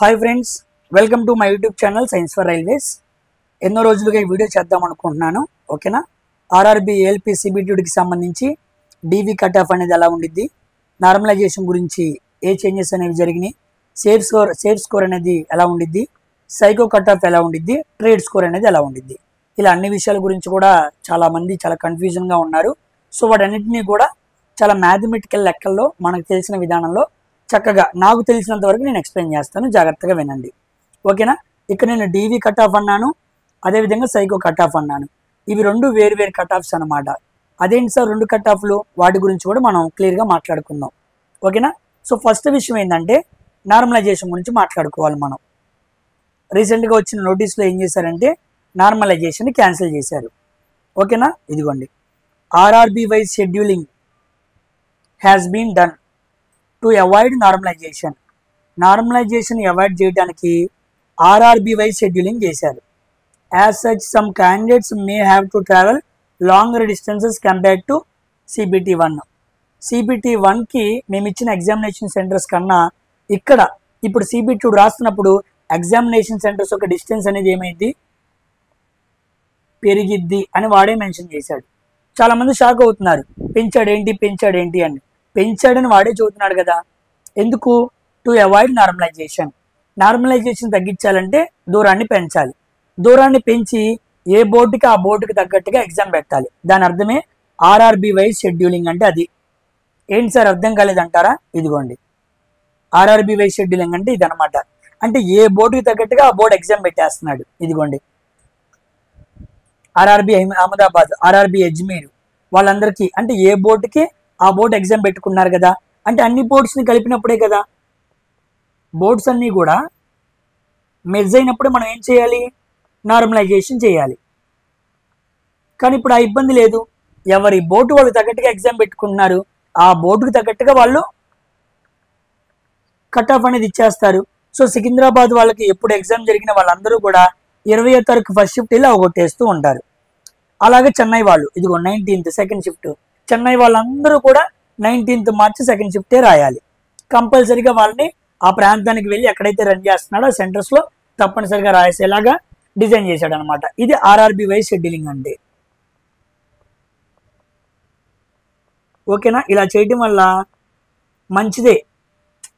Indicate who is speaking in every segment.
Speaker 1: Hi friends, welcome to my YouTube channel science for railways. ఎన్నో రోజులుగా ఈ video చేద్దాం అనుకుంటున్నాను. ఓకేనా, ఆర్ఆర్బి ఏఎల్పి సిబిటికి సంబంధించి డీవీ కట్ ఆఫ్ అనేది ఎలా ఉండిద్ది, నార్మలైజేషన్ గురించి ఏ చేంజెస్ అనేవి జరిగినాయి, సేఫ్ స్కోర్ అనేది ఎలా ఉండిద్ది, సైకో కట్ ఆఫ్ ఎలా ఉండిద్ది, ట్రేడ్ స్కోర్ అనేది ఎలా ఉండిద్ది, ఇలా అన్ని విషయాల గురించి కూడా చాలామంది చాలా కన్ఫ్యూజన్గా ఉన్నారు. సో వాటన్నిటినీ కూడా చాలా మ్యాథమెటికల్ లెక్కల్లో మనకు తెలిసిన విధానంలో చక్కగా నాకు తెలిసినంత వరకు నేను ఎక్స్ప్లెయిన్ చేస్తాను, జాగ్రత్తగా వినండి. ఓకేనా, ఇక్కడ నేను డీవీ కట్ ఆఫ్ అన్నాను, అదేవిధంగా సైకో కట్ ఆఫ్ అన్నాను. ఇవి రెండు వేరు వేరు కట్ ఆఫ్స్ అనమాట. అదేంటి సార్ రెండు కట్ ఆఫ్లు, వాటి గురించి కూడా మనం క్లియర్గా మాట్లాడుకుందాం. ఓకేనా, సో ఫస్ట్ విషయం ఏంటంటే నార్మలైజేషన్ గురించి మాట్లాడుకోవాలి మనం. రీసెంట్గా వచ్చిన నోటీస్లో ఏం చేశారంటే నార్మలైజేషన్ క్యాన్సిల్ చేశారు. ఓకేనా, ఇదిగోండి, RRB wise scheduling has been done to avoid normalization. Normalization avoid చేయడానికి ఆర్ఆర్బి వైజ్ షెడ్యూలింగ్ చేశారు. As such some candidates may have to travel longer distances compared to CBT 1. CBT 1కి మేము ఇచ్చిన ఎగ్జామినేషన్ సెంటర్స్ కన్నా ఇక్కడ ఇప్పుడు సిబిటి 2 రాస్తున్నప్పుడు examination centres యొక్క డిస్టెన్స్ అనేది ఏమైంది, పెరిగిద్ది అని వాడే మెన్షన్ చేశాడు. చాలామంది షాక్ అవుతున్నారు, పెంచాడేంటి అని. పెంచాడని వాడే చదువుతున్నాడు కదా. ఎందుకు? To avoid normalization. నార్మలైజేషన్ తగ్గించాలంటే దూరాన్ని పెంచాలి. దూరాన్ని పెంచి ఏ బోర్డుకి ఆ బోర్డుకి తగ్గట్టుగా ఎగ్జామ్ పెట్టాలి. దాని అర్థమే ఆర్ఆర్బి వైజ్ షెడ్యూలింగ్ అంటే అది. ఏంటి సార్ అర్థం కాలేదంటారా? ఇదిగోండి, ఆర్ఆర్బి వైజ్ షెడ్యూలింగ్ అంటే ఇది అనమాట. అంటే ఏ బోర్డుకి తగ్గట్టుగా ఆ బోర్డు ఎగ్జామ్ పెట్టేస్తున్నాడు. ఇదిగోండి, ఆర్ఆర్బి అహ్మదాబాద్, ఆర్ఆర్బి అజ్మీర్, వాళ్ళందరికీ అంటే ఏ బోర్డుకి ఆ బోర్డు ఎగ్జామ్ పెట్టుకున్నారు కదా. అంటే అన్ని బోర్డ్స్ని కలిపినప్పుడే కదా. బోర్డ్స్ అన్నీ కూడా మెర్జ్ అయినప్పుడే మనం ఏం చేయాలి, నార్మలైజేషన్ చేయాలి. కానీ ఇప్పుడు ఆ ఇబ్బంది లేదు. ఎవరి బోర్డు వాళ్ళు తగ్గట్టుగా ఎగ్జామ్ పెట్టుకుంటున్నారు, ఆ బోర్డుకి తగ్గట్టుగా వాళ్ళు కట్ ఆఫ్ అనేది ఇచ్చేస్తారు. సో సికింద్రాబాద్ వాళ్ళకి ఎప్పుడు ఎగ్జామ్ జరిగిన వాళ్ళందరూ కూడా 20వ తారీఖు ఫస్ట్ షిఫ్ట్ ఇలా అవగొట్టేస్తూ ఉంటారు. అలాగే చెన్నై వాళ్ళు ఇదిగో 19th సెకండ్ షిఫ్ట్, చెన్నై వాళ్ళందరూ కూడా 19th మార్చి సెకండ్ షిఫ్టే రాయాలి. కంపల్సరీగా వాళ్ళని ఆ ప్రాంతానికి వెళ్ళి ఎక్కడైతే రన్ చేస్తున్నాడో ఆ సెంటర్స్లో తప్పనిసరిగా రాసేలాగా డిజైన్ చేశాడు అనమాట. ఇది ఆర్ఆర్బి వైజ్ షెడ్యూలింగ్ అంటే. ఓకేనా, ఇలా చేయడం వల్ల మంచిదే.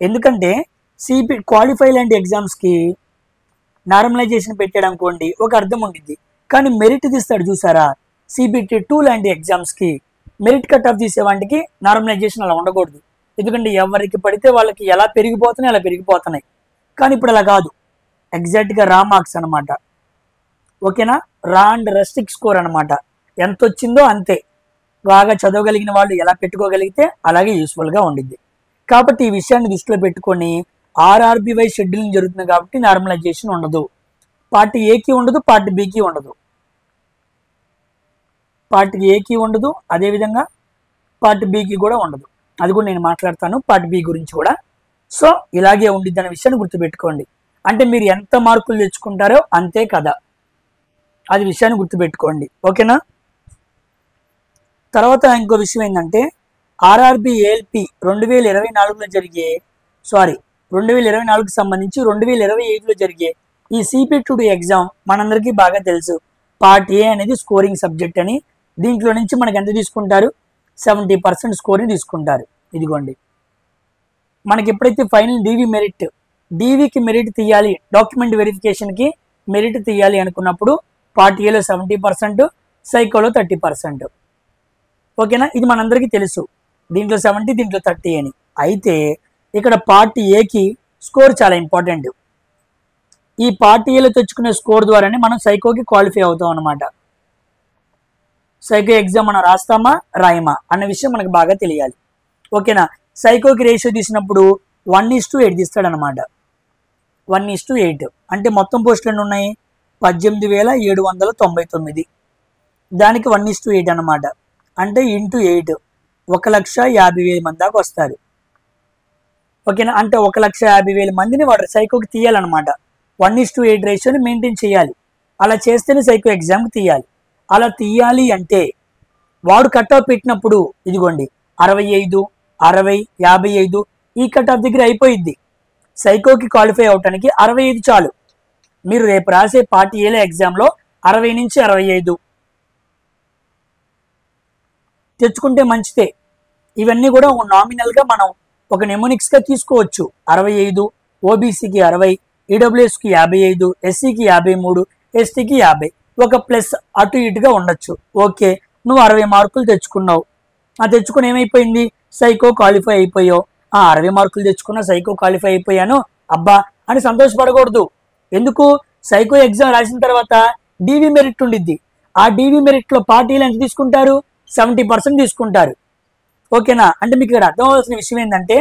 Speaker 1: ఎందుకంటే క్వాలిఫై లాంటి ఎగ్జామ్స్కి నార్మలైజేషన్ పెట్టాడు అనుకోండి, ఒక అర్థం ఉండిద్ది. కానీ మెరిట్ తీస్తాడు చూసారా, సిబిటి 2 లాంటి ఎగ్జామ్స్కి మెరిట్ కట్ ఆఫ్ తీసే వాటికి నార్మలైజేషన్ అలా ఉండకూడదు. ఎందుకంటే ఎవరికి పడితే వాళ్ళకి ఎలా పెరిగిపోతున్నాయి అలా పెరిగిపోతున్నాయి. కానీ ఇప్పుడు అలా కాదు, ఎగ్జాక్ట్గా రా మార్క్స్ అనమాట. ఓకేనా, రా అండ్ రెస్ట్రిక్ట్ స్కోర్ అనమాట. ఎంత వచ్చిందో అంతే. బాగా చదవగలిగిన వాళ్ళు ఎలా పెట్టుకోగలిగితే అలాగే యూస్ఫుల్గా ఉండిద్ది. కాబట్టి ఈ విషయాన్ని దృష్టిలో పెట్టుకొని ఆర్ఆర్బి వైజ్ షెడ్యూలింగ్ జరుగుతుంది కాబట్టి నార్మలైజేషన్ ఉండదు. పార్ట్ ఏకి ఉండదు, పార్ట్ బికి ఉండదు. పార్ట్ ఏకి ఉండదు, అదేవిధంగా పార్ట్ బికి కూడా ఉండదు. అది కూడా నేను మాట్లాడతాను పార్ట్ బి గురించి కూడా. సో ఇలాగే ఉండిద్ది అనే విషయాన్ని గుర్తుపెట్టుకోండి. అంటే మీరు ఎంత మార్కులు తెచ్చుకుంటారో అంతే కదా, అది విషయాన్ని గుర్తుపెట్టుకోండి. ఓకేనా, తర్వాత ఇంకో విషయం ఏంటంటే ఆర్ఆర్బి ఏఎల్పి 2024లో జరిగే 2024కి సంబంధించి 2025లో జరిగే ఈ సిబిటి 2 ఎగ్జామ్ మనందరికీ బాగా తెలుసు. పార్ట్ ఏ అనేది స్కోరింగ్ సబ్జెక్ట్ అని. దీంట్లో నుంచి మనకి ఎంత తీసుకుంటారు, 70% స్కోర్ని తీసుకుంటారు. ఇదిగోండి, మనకి ఎప్పుడైతే ఫైనల్ డీవీకి మెరిట్ తీయాలి, డాక్యుమెంట్ వెరిఫికేషన్కి మెరిట్ తీయాలి అనుకున్నప్పుడు పార్ట్ ఏలో 70%, సైకోలో 30%. ఓకేనా, ఇది మనందరికీ తెలుసు. దీంట్లో 70, దీంట్లో 30 అని. అయితే ఇక్కడ పార్ట్ ఏకి స్కోర్ చాలా ఇంపార్టెంట్. ఈ పార్ట్ ఏలో తెచ్చుకునే స్కోర్ ద్వారానే మనం సైకోకి క్వాలిఫై అవుతాం అనమాట. సైకో ఎగ్జామ్ మనం రాస్తామా రాయమా అన్న విషయం మనకు బాగా తెలియాలి. ఓకేనా, సైకోకి రేషియో తీసినప్పుడు 1:8 తీస్తాడనమాట. 1:8 అంటే మొత్తం పోస్టులు ఎన్ని ఉన్నాయి, 18,799. దానికి 1:8 అనమాట. అంటే ఇంటూ 8, 1,50,000 మంది దాకా వస్తారు. ఓకేనా, అంటే 1,50,000 మందిని వాడు సైకోకి తీయాలన్నమాట. 1:8 రేషియోని మెయింటైన్ చేయాలి. అలా చేస్తేనే సైకో ఎగ్జామ్కి తీయాలి. అలా తీయాలి అంటే వాడు కట్ ఆఫ్ పెట్టినప్పుడు ఇదిగోండి 65, 60, 55 ఈ కట్ ఆఫ్ దగ్గర అయిపోయిద్ది. సైకోకి క్వాలిఫై అవటానికి 65 చాలు. మీరు రేపు రాసే పార్ట్ ఏలో ఎగ్జామ్లో 60 నుంచి 65 తెచ్చుకుంటే మంచిదే. ఇవన్నీ కూడా నామినల్గా మనం ఒక నెమోనిక్స్గా తీసుకోవచ్చు. 65, ఓబీసీకి 60, ఈడబ్ల్యూఎస్కి 55, ఎస్సీకి 53, ఎస్టీకి 50, ఒక ప్లస్ అటు ఇటుగా ఉండొచ్చు. ఓకే, నువ్వు 60 మార్కులు తెచ్చుకున్నావు. తెచ్చుకుని ఏమైపోయింది, సైకో క్వాలిఫై అయిపోయావు. 60 మార్కులు తెచ్చుకున్నా, సైకో క్వాలిఫై అయిపోయాను అబ్బా అని సంతోషపడకూడదు. ఎందుకు, సైకో ఎగ్జామ్ రాసిన తర్వాత డీవీ మెరిట్ ఉండిద్ది. ఆ డీవీ మెరిట్లో పార్టీలు ఎంత తీసుకుంటారు, 70% తీసుకుంటారు. ఓకేనా. అంటే మీకు ఇక్కడ అర్థం అవ్వాల్సిన విషయం ఏంటంటే,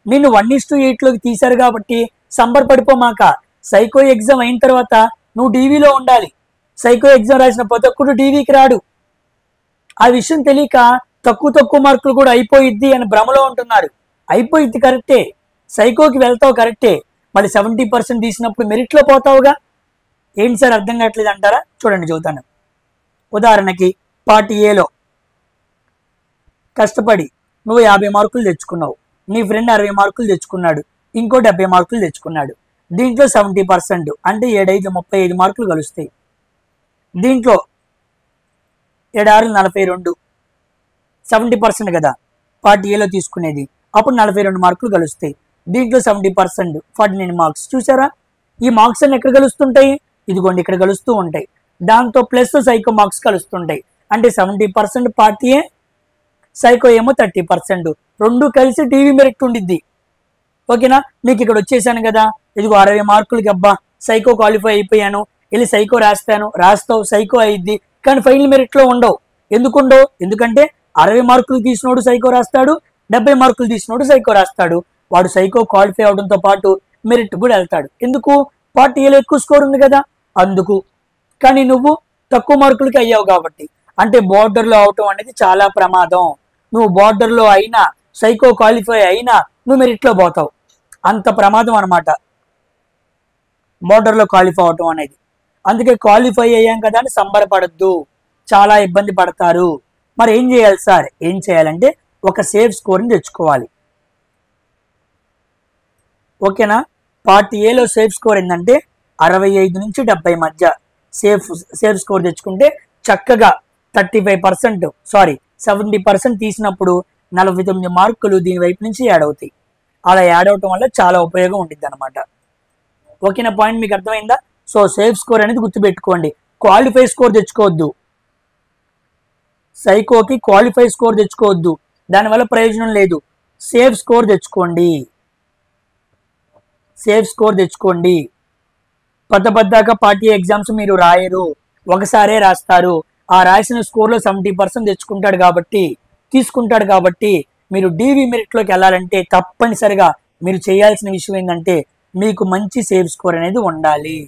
Speaker 1: నిన్ను 1:8లోకి తీశారు కాబట్టి సంబరపడిపోమాక. సైకో ఎగ్జామ్ అయిన తర్వాత నువ్వు డీవీలో ఉండాలి. సైకో ఎగ్జామ్ రాసిన ప్రతి ఒక్కడు డీవీకి రాడు. ఆ విషయం తెలియక తక్కువ మార్కులు కూడా అయిపోయిద్ది అని భ్రమలో ఉంటున్నారు. అయిపోయిద్ది కరెక్టే, సైకోకి వెళ్తావు కరెక్టే, మళ్ళీ 70% తీసినప్పుడు మెరిట్లో పోతావుగా. ఏంటి సార్ అర్థం కావట్లేదు అంటారా, చూడండి చెబుతాను. ఉదాహరణకి పార్ట్ ఏలో కష్టపడి నువ్వు 50 మార్కులు తెచ్చుకున్నావు, నీ ఫ్రెండ్ 60 మార్కులు తెచ్చుకున్నాడు, ఇంకో 70 మార్కులు తెచ్చుకున్నాడు. దీంట్లో 70% అంటే 7×5 35 మార్కులు కలుస్తాయి. దీంట్లో 7×6 42, 70% కదా పార్ట్ ఏలో తీసుకునేది, అప్పుడు 42 మార్కులు కలుస్తాయి. దీంట్లో 70% 49 మార్క్స్. చూసారా, ఈ మార్క్స్ అన్ని ఎక్కడ కలుస్తుంటాయి, ఇదిగోండి ఇక్కడ కలుస్తూ ఉంటాయి. దాంతో ప్లస్ సైకో మార్క్స్ కలుస్తుంటాయి. అంటే 70% పార్ట్ ఏ, సైకో ఏమో 30%, రెండు కలిసి డీవీ మెరిట్ ఉండిద్ది. ఓకేనా. మీకు ఇక్కడ వచ్చేసాను కదా, ఇదిగో 60 మార్కులకి అబ్బా సైకో క్వాలిఫై అయిపోయాను, వెళ్ళి సైకో రాస్తావు సైకో అయ్యిద్ది. కానీ ఫైనల్ మెరిట్లో ఉండవు. ఎందుకు ఉండవు, ఎందుకంటే 60 మార్కులు తీసినోడు సైకో రాస్తాడు, 70 మార్కులు తీసినోడు సైకో రాస్తాడు. వాడు సైకో క్వాలిఫై అవడంతో పాటు మెరిట్ కూడా వెళ్తాడు. ఎందుకు, పార్ట్ ఏలో ఎక్కువ స్కోర్ ఉంది కదా అందుకు. కానీ నువ్వు తక్కువ మార్కులకి అయ్యావు కాబట్టి. అంటే బోర్డర్లో అవటం అనేది చాలా ప్రమాదం. నువ్వు బోర్డర్లో అయినా, సైకో క్వాలిఫై అయినా నువ్వు మెరిట్లో పోతావు. అంత ప్రమాదం అనమాట బోర్డర్లో క్వాలిఫై అవటం అనేది. అందుకే క్వాలిఫై అయ్యాం కదా అని సంబరపడద్దు, చాలా ఇబ్బంది పడతారు. మరి ఏం చేయాలి సార్, ఏం చేయాలంటే ఒక సేఫ్ స్కోర్ని తెచ్చుకోవాలి. ఓకేనా. పార్ట్ ఏలో సేఫ్ స్కోర్ ఏంటంటే 65 నుంచి 70 మధ్య సేఫ్ స్కోర్ తెచ్చుకుంటే చక్కగా 70% తీసినప్పుడు 49 మార్కులు దీని వైపు నుంచి యాడ్ అవుతాయి. అలా యాడ్ అవటం వల్ల చాలా ఉపయోగం ఉంటుంది అనమాట. ఓకేనా, పాయింట్ మీకు అర్థమైందా. సో సేఫ్ స్కోర్ అనేది గుర్తుపెట్టుకోండి. క్వాలిఫై స్కోర్ తెచ్చుకోవద్దు, సైకోకి క్వాలిఫై స్కోర్ తెచ్చుకోవద్దు, దానివల్ల ప్రయోజనం లేదు. సేఫ్ స్కోర్ తెచ్చుకోండి, సేఫ్ స్కోర్ తెచ్చుకోండి. పద్దగా పార్టీ ఎగ్జామ్స్ మీరు రాయరు, ఒకసారే రాస్తారు. ఆ రాసిన స్కోర్లో 70% తీసుకుంటాడు కాబట్టి మీరు డీవీ మెరిట్లోకి వెళ్ళాలంటే తప్పనిసరిగా మీరు చేయాల్సిన విషయం ఏంటంటే మీకు మంచి సేఫ్ స్కోర్ అనేది ఉండాలి.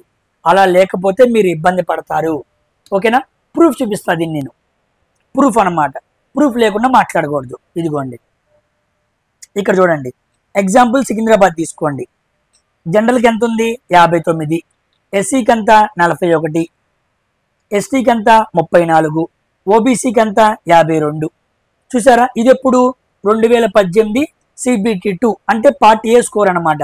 Speaker 1: అలా లేకపోతే మీరు ఇబ్బంది పడతారు. ఓకేనా. ప్రూఫ్ చూపిస్తా, దీన్ని నేను ప్రూఫ్ అన్నమాట. ప్రూఫ్ లేకుండా మాట్లాడకూడదు. ఇదిగోండి ఇక్కడ చూడండి. ఎగ్జాంపుల్ సికింద్రాబాద్ తీసుకోండి. జనరల్కి ఎంత ఉంది, 59, ఎస్సీకి అంతా 41, ఎస్టీకి అంతా 34, ఓబీసీకి అంతా 52. చూసారా, ఇది ఎప్పుడు 2018 CBT 2 అంటే పార్ట్ ఏ స్కోర్ అనమాట.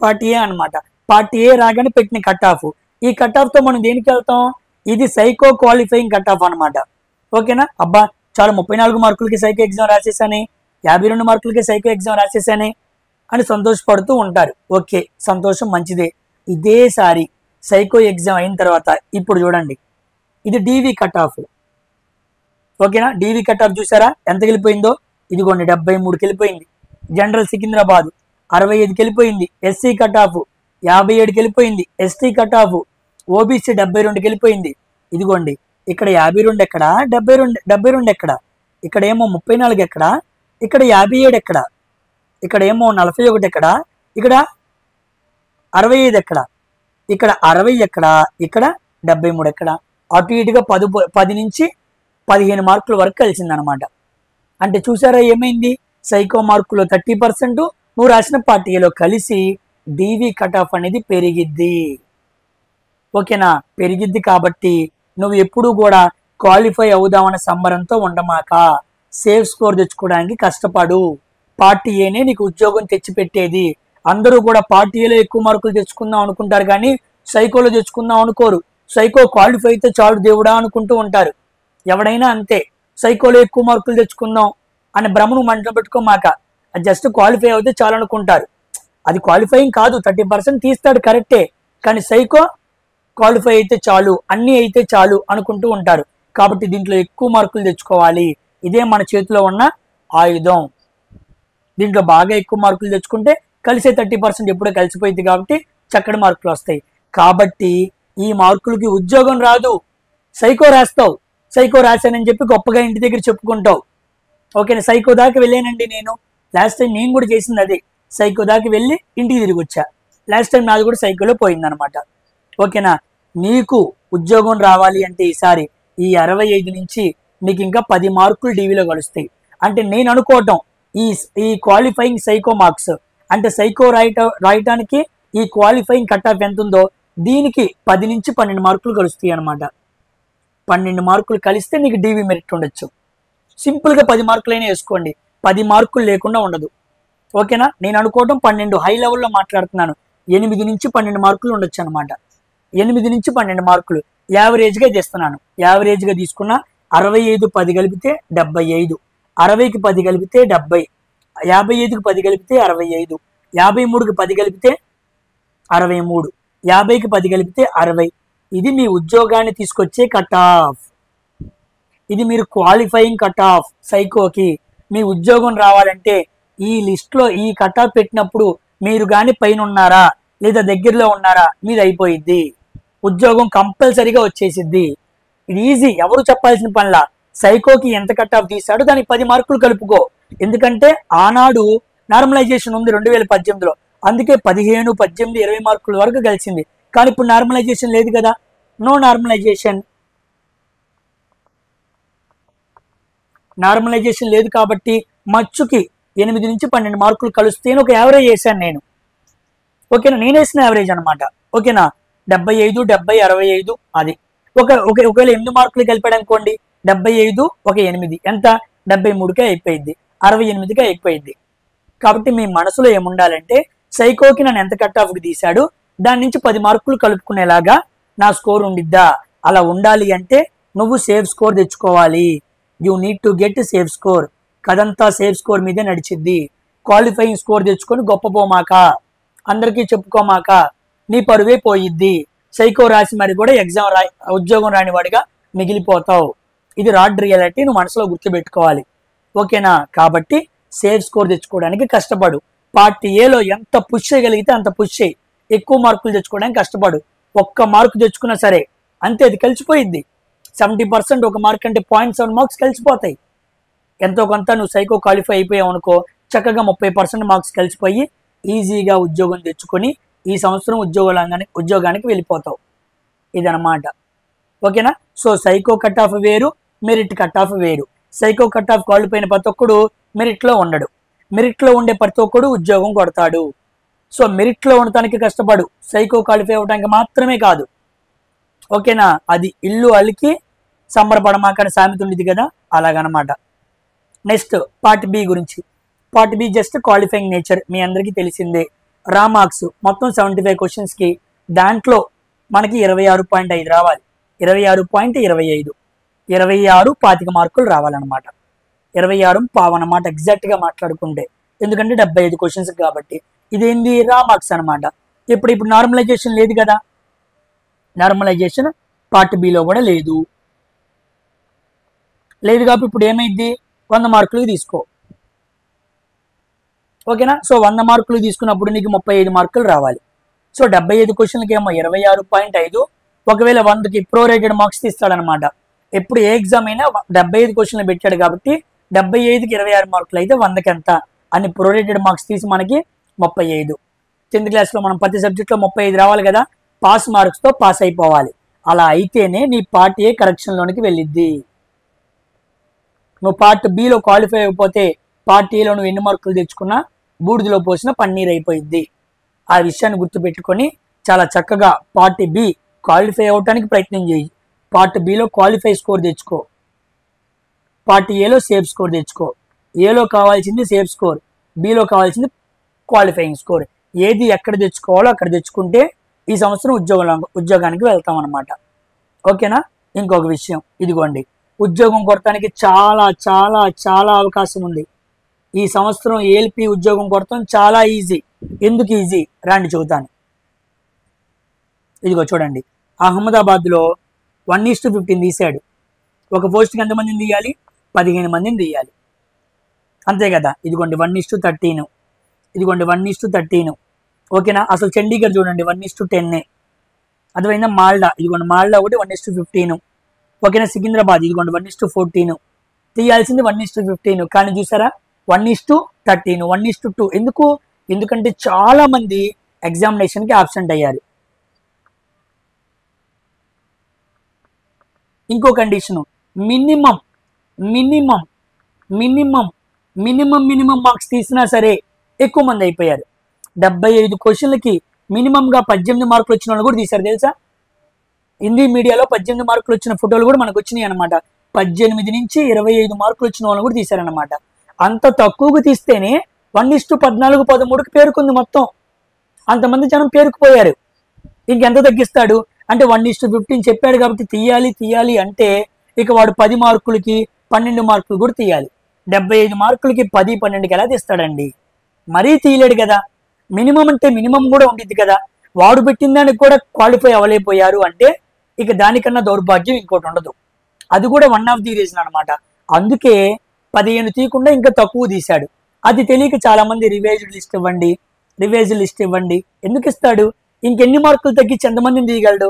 Speaker 1: పార్ట్ ఏ అనమాట. పార్ట్ ఏ రాగానే పెట్టిన కట్ ఆఫ్. ఈ కట్ ఆఫ్ తో మనం దేనికి వెళ్తాం, ఇది సైకో క్వాలిఫైయింగ్ కట్ ఆఫ్ అనమాట. ఓకేనా. అబ్బా చాలా 34 మార్కులకి సైకో ఎగ్జామ్ రాసేసానే, 52 మార్కులకి సైకో ఎగ్జామ్ రాసేసానే అని సంతోషపడుతూ ఉంటారు. ఓకే, సంతోషం మంచిదే. ఇదేసారి సైకో ఎగ్జామ్ అయిన తర్వాత ఇప్పుడు చూడండి, ఇది డీవీ కట్ ఆఫ్. ఓకేనా. డీవీ కట్ ఆఫ్ చూసారా ఎంత వెళ్ళిపోయిందో, ఇదిగోండి 73కి వెళ్ళిపోయింది. జనరల్ సికింద్రాబాద్ 65కి వెళ్ళిపోయింది. ఎస్సీ కట్ ఆఫ్ 57కి వెళ్ళిపోయింది. ఎస్టీ కట్ ఆఫ్ ఓబీసీ 72కి వెళ్ళిపోయింది. ఇదిగోండి ఇక్కడ 52 ఎక్కడ, 72 ఎక్కడ, ఇక్కడ ఏమో 34 ఎక్కడ, ఇక్కడ 57 ఎక్కడ, ఇక్కడ ఏమో 41 ఎక్కడ, ఇక్కడ 65 ఎక్కడ, ఇక్కడ 60 ఎక్కడ, ఇక్కడ 73 ఎక్కడ. అటు ఇటుగా 10 నుంచి 15 మార్కుల వరకు కలిసిందనమాట. అంటే చూసారా ఏమైంది, సైకో మార్కులో 30% నువ్వు రాసిన పార్ట్ ఏలో కలిసి డీవీ కట్ ఆఫ్ అనేది పెరిగిద్ది. ఓకేనా, పెరిగిద్ది. కాబట్టి నువ్వు ఎప్పుడు కూడా క్వాలిఫై అవుదామన్న సంబరంతో ఉండమాక. సేఫ్ స్కోర్ తెచ్చుకోవడానికి కష్టపడు. పార్ట్ ఏనే నీకు ఉద్యోగం తెచ్చిపెట్టేది. అందరూ కూడా పార్ట్ ఏలో ఎక్కువ మార్కులు తెచ్చుకుందాం అనుకుంటారు, కానీ సైకోలో తెచ్చుకుందాం అనుకోరు. సైకో క్వాలిఫై అయితే చాలు దేవుడా అనుకుంటూ ఉంటారు. ఎవడైనా అంతే, సైకోలో ఎక్కువ మార్కులు తెచ్చుకుందాం అనే భ్రమను మనలో పెట్టుకోమాక. అది జస్ట్ క్వాలిఫై అయితే చాలు అనుకుంటారు. అది క్వాలిఫైయింగ్ కాదు, 30% తీస్తాడు కరెక్టే, కానీ సైకో క్వాలిఫై అయితే చాలు, అన్నీ అయితే చాలు అనుకుంటూ ఉంటారు. కాబట్టి దీంట్లో ఎక్కువ మార్కులు తెచ్చుకోవాలి. ఇదే మన చేతిలో ఉన్న ఆయుధం. దీంట్లో బాగా ఎక్కువ మార్కులు తెచ్చుకుంటే కలిసే 30% ఎప్పుడో కలిసిపోయింది, కాబట్టి చక్కటి మార్కులు వస్తాయి. కాబట్టి ఈ మార్కులకి ఉద్యోగం రాదు, సైకో రాస్తావు. సైకో రాశానని చెప్పి గొప్పగా ఇంటి దగ్గర చెప్పుకుంటావు. ఓకేనా, సైకో దాకా వెళ్ళానండి నేను. లాస్ట్ టైం నేను కూడా చేసింది అదే, సైకో దాకా వెళ్ళి ఇంటికి తిరిగి వచ్చా. లాస్ట్ టైం నాది కూడా సైకోలో పోయిందనమాట. ఓకేనా, నీకు ఉద్యోగం రావాలి అంటే ఈసారి ఈ 65 నుంచి నీకు ఇంకా 10 మార్కులు డీవీలో కలుస్తాయి. అంటే నేను అనుకోవటం ఈ క్వాలిఫైయింగ్ సైకో మార్క్స్ అంటే సైకో రాయటానికి ఈ క్వాలిఫైయింగ్ కట్ ఆఫ్ ఎంత ఉందో దీనికి 10 నుంచి 12 మార్కులు కలుస్తాయి అనమాట. 12 మార్కులు కలిస్తే నీకు డీవీ మెరిట్ ఉండొచ్చు. సింపుల్గా 10 మార్కులైనా వేసుకోండి, 10 మార్కులు లేకుండా ఉండదు. ఓకేనా, నేను అనుకోవటం 12 హై లెవెల్లో మాట్లాడుతున్నాను. 8 నుంచి 12 మార్కులు ఉండొచ్చు అనమాట. 8 నుంచి 12 మార్కులు యావరేజ్గా చేస్తున్నాను. యావరేజ్గా తీసుకున్న 65 10 కలిపితే 75, 60కి 10 కలిపితే 70, 55కి 10 కలిపితే 65, 53కి 10 కలిపితే 63, 50కి 10 కలిపితే 60. ఇది మీ ఉద్యోగాన్ని తీసుకొచ్చే కట్ ఆఫ్. ఇది మీరు క్వాలిఫైయింగ్ కట్ ఆఫ్. సైకోకి మీ ఉద్యోగం రావాలంటే ఈ లిస్ట్లో ఈ కట్ ఆఫ్ పెట్టినప్పుడు మీరు కానీ పైన ఉన్నారా లేదా దగ్గరలో ఉన్నారా మీది అయిపోయిద్ది. ఉద్యోగం కంపల్సరీగా వచ్చేసిద్ది. ఇది ఈజీ, ఎవరు చెప్పాల్సిన పనిలా. సైకోకి ఎంత కట్ ఆఫ్ తీస్తాడో దానికి 10 మార్కులు కలుపుకో. ఎందుకంటే ఆనాడు నార్మలైజేషన్ ఉంది 2018లో, అందుకే 15, 18, 20 మార్కుల వరకు కలిసింది. కానీ ఇప్పుడు నార్మలైజేషన్ లేదు కదా, నో నార్మలైజేషన్. నార్మలైజేషన్ లేదు కాబట్టి మచ్చుకి 8 నుంచి 12 మార్కులు కలిస్తేనే ఒక యావరేజ్ వేసాను నేను. ఓకేనా, నేను వేసిన యావరేజ్ అనమాట. ఓకేనా, 75, 70, 65 అది ఒకవేళ 8 మార్కులు కలిపాడు అనుకోండి, 75 ఒక 8 ఎంత 73కే అయిపోయింది, 68కే అయిపోయింది. కాబట్టి మీ మనసులో ఏముండాలంటే సైకోకి నన్ను ఎంత కట్ ఆఫ్కి తీశాడు దాని నుంచి 10 మార్కులు కలుపుకునేలాగా నా స్కోర్ ఉండిద్దా. అలా ఉండాలి అంటే నువ్వు సేఫ్ స్కోర్ తెచ్చుకోవాలి. You need to get safe score. కదంతా సేఫ్ స్కోర్ మీదే నడిచిద్ది. క్వాలిఫైయింగ్ స్కోర్ తెచ్చుకొని గొప్పపోమాక, అందరికీ చెప్పుకోమాక, నీ పరువే పోయిద్ది. సైకో రాసి మరి కూడా ఉద్యోగం రాని వాడిగా మిగిలిపోతావు. ఇది రాడ్ రియాలిటీ, నువ్వు మనసులో గుర్తుపెట్టుకోవాలి. ఓకేనా, కాబట్టి సేఫ్ స్కోర్ తెచ్చుకోవడానికి కష్టపడు. పార్ట్ ఏలో ఎంత పుష్ చేయగలిగితే అంత పుష్ చేయి. ఎక్కువ మార్కులు తెచ్చుకోవడానికి కష్టపడు. 1 మార్కు తెచ్చుకున్నా సరే అంతే, అది కలిసిపోయిద్ది. 70% 1 మార్క్ అంటే 0.7 మార్క్స్ కలిసిపోతాయి. ఎంతో కొంత నువ్వు సైకో క్వాలిఫై అయిపోయావు అనుకో, చక్కగా 30% మార్క్స్ కలిసిపోయి ఈజీగా ఉద్యోగం తెచ్చుకొని ఈ సంవత్సరం ఉద్యోగానికి వెళ్ళిపోతావు. ఇదనమాట. ఓకేనా, సో సైకో కట్ ఆఫ్ వేరు, మెరిట్ కట్ ఆఫ్ వేరు. సైకో కట్ ఆఫ్ క్వాలిఫై అయిన ప్రతి ఒక్కడు మెరిట్లో ఉండడు. మెరిట్లో ఉండే ప్రతి ఒక్కడు ఉద్యోగం కొడతాడు. సో మెరిట్లో ఉండటానికి కష్టపడు, సైకో క్వాలిఫై అవ్వడానికి మాత్రమే కాదు. ఓకేనా, అది ఇల్లు అలికి సంబరపడమాకని సామెత ఉండేది కదా, అలాగనమాట. నెక్స్ట్ పార్ట్ బి గురించి. Part B just qualifying nature, మీ అందరికీ తెలిసిందే. రా మార్క్స్ మొత్తం 75 క్వశ్చన్స్కి దాంట్లో మనకి 26.5 రావాలి. 26.25, 26 25 మార్కులు రావాలన్నమాట. 26 పావు అన్నమాట ఎగ్జాక్ట్గా మాట్లాడుకుంటే, ఎందుకంటే 75 క్వశ్చన్స్ కాబట్టి. ఇదేంది, రా మార్క్స్ అనమాట. ఇప్పుడు నార్మలైజేషన్ లేదు కదా, నార్మలైజేషన్ పార్ట్ బిలో కూడా లేదు కాబట్టి ఇప్పుడు ఏమైంది, 100 మార్కులు తీసుకో. ఓకేనా, సో 100 మార్కులు తీసుకున్నప్పుడు నీకు 35 మార్కులు రావాలి. సో 75 క్వశ్చన్లకి ఏమో 26.5, ఒకవేళ 100కి ప్రోరేటెడ్ మార్క్స్ తీస్తాడనమాట. ఎప్పుడు ఏ ఎగ్జామ్ అయినా 75 క్వశ్చన్లు పెట్టాడు కాబట్టి 75కి 26 మార్కులు అయితే 100కి ఎంత అని ప్రోరేటెడ్ మార్క్స్ తీసి మనకి 35. 10th క్లాస్లో మనం ప్రతి సబ్జెక్ట్లో 35 రావాలి కదా, పాస్ మార్క్స్తో పాస్ అయిపోవాలి. అలా అయితేనే నీ పార్ట్ ఏ కరెక్షన్లోనికి వెళ్ళిద్ది. నువ్వు పార్ట్ బిలో క్వాలిఫై అయిపోతే పార్ట్ ఏలో నువ్వు ఎన్ని మార్కులు తెచ్చుకున్నా బూడిదలో పోసిన పన్నీర్ అయిపోయిద్ది. ఆ విషయాన్ని గుర్తుపెట్టుకొని చాలా చక్కగా పార్ట్ బి క్వాలిఫై అవ్వటానికి ప్రయత్నం చేయి. పార్ట్ బిలో క్వాలిఫై స్కోర్ తెచ్చుకో. పార్ట్ ఏలో సేఫ్ స్కోర్ తెచ్చుకో. ఏలో కావాల్సింది సేఫ్ స్కోర్, బిలో కావాల్సింది క్వాలిఫైయింగ్ స్కోర్. ఏది ఎక్కడ తెచ్చుకోవాలో అక్కడ తెచ్చుకుంటే ఈ సంవత్సరం ఉద్యోగానికి వెళ్తాం అనమాట. ఓకేనా. ఇంకొక విషయం, ఇదిగోండి, ఉద్యోగం కొడటానికి చాలా చాలా చాలా అవకాశం ఉంది. ఈ సంవత్సరం ఏఎల్పి ఉద్యోగం కొడతాం చాలా ఈజీ. ఎందుకు ఈజీ రాండి చెబుతాను. ఇదిగో చూడండి, అహ్మదాబాద్లో 1:15 తీశాడు. ఒక పోస్ట్కి ఎంతమందిని తీయాలి? 15 మందిని తీయాలి, అంతే కదా. ఇదిగోండి 1:13, ఇదిగోండి 1:13. ఓకేనా. అసలు చండీగఢ్ చూడండి 1:10. అర్థమైందా? మాల్డా, ఇదిగోండి మాల్డా ఒకటి 1:15. ఓకేనా. సికింద్రాబాద్ ఇదిగోండి 1:14. తీయాల్సింది 1:15, కానీ చూసారా 1:13, 1:2. ఎందుకంటే చాలా మంది ఎగ్జామినేషన్కి ఆబ్సెంట్ అయ్యారు. ఇంకో condition, minimum minimum minimum minimum minimum marks తీసినా సరే ఎక్కువ మంది అయిపోయారు. 75 క్వశ్చన్లకి మినిమంగా 18 మార్కులు వచ్చిన వాళ్ళు కూడా తీశారు తెలుసా. హిందీ మీడియాలో 18 మార్కులు వచ్చిన ఫోటోలు కూడా మనకు వచ్చినాయి అనమాట. 18 నుంచి 25 మార్కులు వచ్చిన వాళ్ళు కూడా తీశారనమాట. అంత తక్కువగా తీస్తేనే 1:14, 13కి పేరుకుంది మొత్తం. అంతమంది జనం పేరుకుపోయారు. ఇంకెంత తగ్గిస్తాడు అంటే 1:15 చెప్పాడు కాబట్టి తీయాలి అంటే ఇక వాడు 10 మార్కులకి 12 మార్కులు కూడా తీయాలి. 75 మార్కులకి 10, 12కి ఎలా తీస్తాడండి? మరీ తీయలేడు కదా. మినిమం అంటే మినిమం కూడా ఉంటుంది కదా. వాడు పెట్టిన దానికి కూడా క్వాలిఫై అవ్వలేకపోయారు అంటే ఇక దానికన్నా దౌర్భాగ్యం ఇంకోటి ఉండదు. అది కూడా వన్ ఆఫ్ ది రీజన్ అనమాట. అందుకే 15 తీయకుండా ఇంకా తక్కువ తీశాడు. అది తెలియక చాలా మంది రివైజ్డ్ లిస్ట్ ఇవ్వండి ఎందుకు ఇస్తాడు? ఇంకెన్ని మార్కులు తగ్గించి ఎంతమందిని తీయగలడు?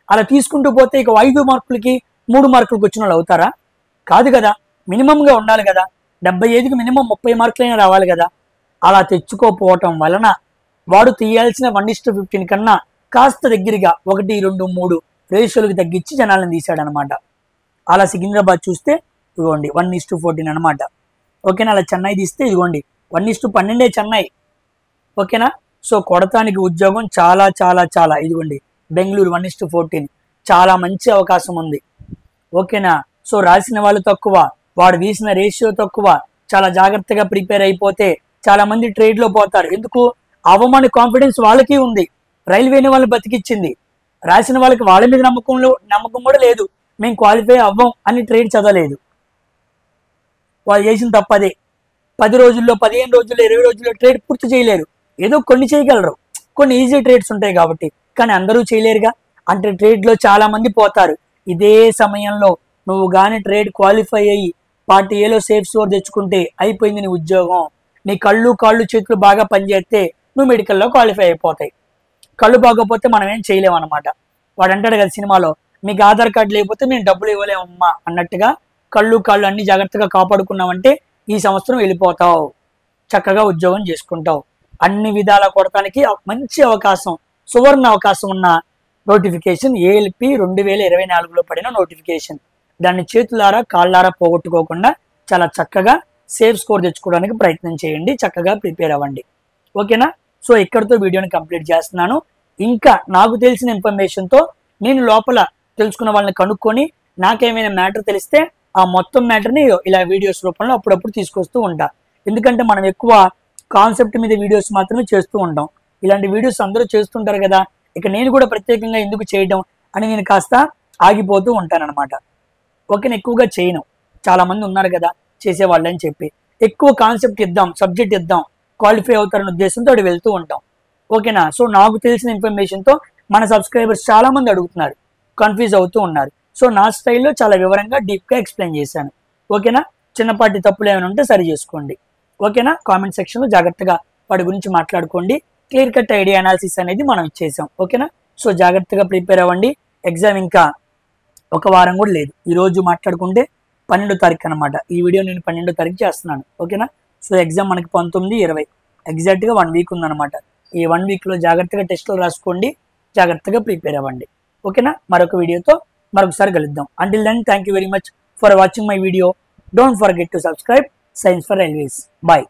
Speaker 1: అలా తీసుకుంటూ పోతే ఇక 5 మార్కులకి 3 మార్కులకు వచ్చిన వాళ్ళు అవుతారా? కాదు కదా. మినిమంగా ఉండాలి కదా. 75కి మినిమం 30 మార్కులైనా రావాలి కదా. అలా తెచ్చుకోపోవటం వలన వాడు తీయాల్సిన 1:15 కన్నా కాస్త దగ్గరగా 1, 2, 3 రేషియోలకు తగ్గించి జనాలను తీశాడు అనమాట. అలా సికింద్రాబాద్ చూస్తే ఇదిగోండి 1:14 అనమాట. ఓకేనా. అలా చెన్నై తీస్తే ఇదిగోండి 1:12 చెన్నై. ఓకేనా. సో కొడతానికి ఉద్యోగం చాలా చాలా చాలా. ఇదిగోండి బెంగళూరు 1:14, చాలా మంచి అవకాశం ఉంది. ఓకేనా. సో రాసిన వాళ్ళు తక్కువ, వాడు తీసిన రేషియో తక్కువ. చాలా జాగ్రత్తగా ప్రిపేర్ అయిపోతే చాలా మంది ట్రేడ్లో పోతారు. ఎందుకు? అవమాన కాన్ఫిడెన్స్ వాళ్ళకి ఉంది. రైల్వేని వాళ్ళు బతికిచ్చింది. రాసిన వాళ్ళకి వాళ్ళ మీద నమ్మకం కూడా లేదు. మేము క్వాలిఫై అవ్వం అని ట్రేడ్ చదవలేదు. వాళ్ళు చేసిన తప్పదే. 10 రోజుల్లో 15 రోజుల్లో 20 రోజుల్లో ట్రేడ్ పూర్తి చేయలేరు. ఏదో కొన్ని చేయగలరు, కొన్ని ఈజీ ట్రేడ్స్ ఉంటాయి కాబట్టి. కానీ అందరూ చేయలేరుగా. అంటే ట్రేడ్లో చాలా మంది పోతారు. ఇదే సమయంలో నువ్వు కానీ ట్రేడ్ క్వాలిఫై అయ్యి పార్ట్ ఏలో సేఫ్ స్కోర్ తెచ్చుకుంటే అయిపోయింది నీ ఉద్యోగం. నీ కాళ్ళు చేతులు బాగా పనిచేస్తే నువ్వు మెడికల్లో క్వాలిఫై అయిపోతాయి. కళ్ళు బాగోపోతే మనం ఏం చేయలేము అనమాట. వాడు అంటాడు కదా సినిమాలో, మీకు ఆధార్ కార్డు లేకపోతే మేము డబ్బులు ఇవ్వలేమమ్మా అన్నట్టుగా కాళ్ళు అన్ని జాగ్రత్తగా కాపాడుకున్నామంటే ఈ సంవత్సరం వెళ్ళిపోతావు, చక్కగా ఉద్యోగం చేసుకుంటావు. అన్ని విధాల కొడటానికి మంచి అవకాశం, సువర్ణ అవకాశం ఉన్న నోటిఫికేషన్ ఏఎల్పి 2024లో పడిన నోటిఫికేషన్. దాన్ని చేతులారా కాళ్ళారా పోగొట్టుకోకుండా చాలా చక్కగా సేఫ్ స్కోర్ తెచ్చుకోవడానికి ప్రయత్నం చేయండి. చక్కగా ప్రిపేర్ అవ్వండి. ఓకేనా. సో ఇక్కడితో వీడియోని కంప్లీట్ చేస్తున్నాను. ఇంకా నాకు తెలిసిన ఇన్ఫర్మేషన్తో నేను లోపల తెలుసుకున్న వాళ్ళని కనుక్కొని నాకేమైనా మ్యాటర్ తెలిస్తే ఆ మొత్తం మ్యాటర్ని ఇలా వీడియోస్ రూపంలో అప్పుడప్పుడు తీసుకొస్తూ ఉంటా. ఎందుకంటే మనం ఎక్కువ కాన్సెప్ట్ మీద వీడియోస్ మాత్రమే చేస్తూ ఉంటాం. ఇలాంటి వీడియోస్ అందరూ చేస్తుంటారు కదా, ఇక నేను కూడా ప్రత్యేకంగా ఎందుకు చేయడం అని నేను కాస్త ఆగిపోతూ ఉంటానన్నమాట. ఓకేనా. ఎక్కువగా చేయను, చాలా మంది ఉన్నారు కదా చేసేవాళ్ళు అని చెప్పి. ఎక్కువ కాన్సెప్ట్ ఇద్దాం, సబ్జెక్ట్ ఇద్దాం, క్వాలిఫై అవుతారన్న ఉద్దేశంతో అటు వెళ్తూ ఉంటాం. ఓకేనా. సో నాకు తెలిసిన ఇన్ఫర్మేషన్తో మన సబ్స్క్రైబర్స్ చాలా మంది అడుగుతున్నారు, కన్ఫ్యూజ్ అవుతూ ఉన్నారు. సో నా స్టైల్లో చాలా వివరంగా డీప్గా ఎక్స్ప్లెయిన్ చేశాను. ఓకేనా. చిన్నపాటి తప్పులు ఏమైనా ఉంటే సరి చేసుకోండి. ఓకేనా. కామెంట్ సెక్షన్లో జాగ్రత్తగా వాటి గురించి మాట్లాడుకోండి. క్లియర్ కట్ ఐడియా అనాలిసిస్ అనేది మనం ఇచ్చేసాం. ఓకేనా. సో జాగ్రత్తగా ప్రిపేర్ అవ్వండి. ఎగ్జామ్ ఇంకా ఒక వారం కూడా లేదు. ఈరోజు మాట్లాడుకుంటే 12వ తారీఖు అనమాట. ఈ వీడియో నేను 12వ తారీఖు చేస్తున్నాను. ఓకేనా. సో ఎగ్జామ్ మనకి 19, 20 ఎగ్జాక్ట్గా 1 వీక్ ఉందన్నమాట. ఈ 1 వీక్లో జాగ్రత్తగా టెస్టులు రాసుకోండి, జాగ్రత్తగా ప్రిపేర్ అవ్వండి. ఓకేనా. మరొక వీడియోతో మరొకసారి కలుద్దాం. Until then thank you very much for watching my video. Don't forget to subscribe science for railways. Bye.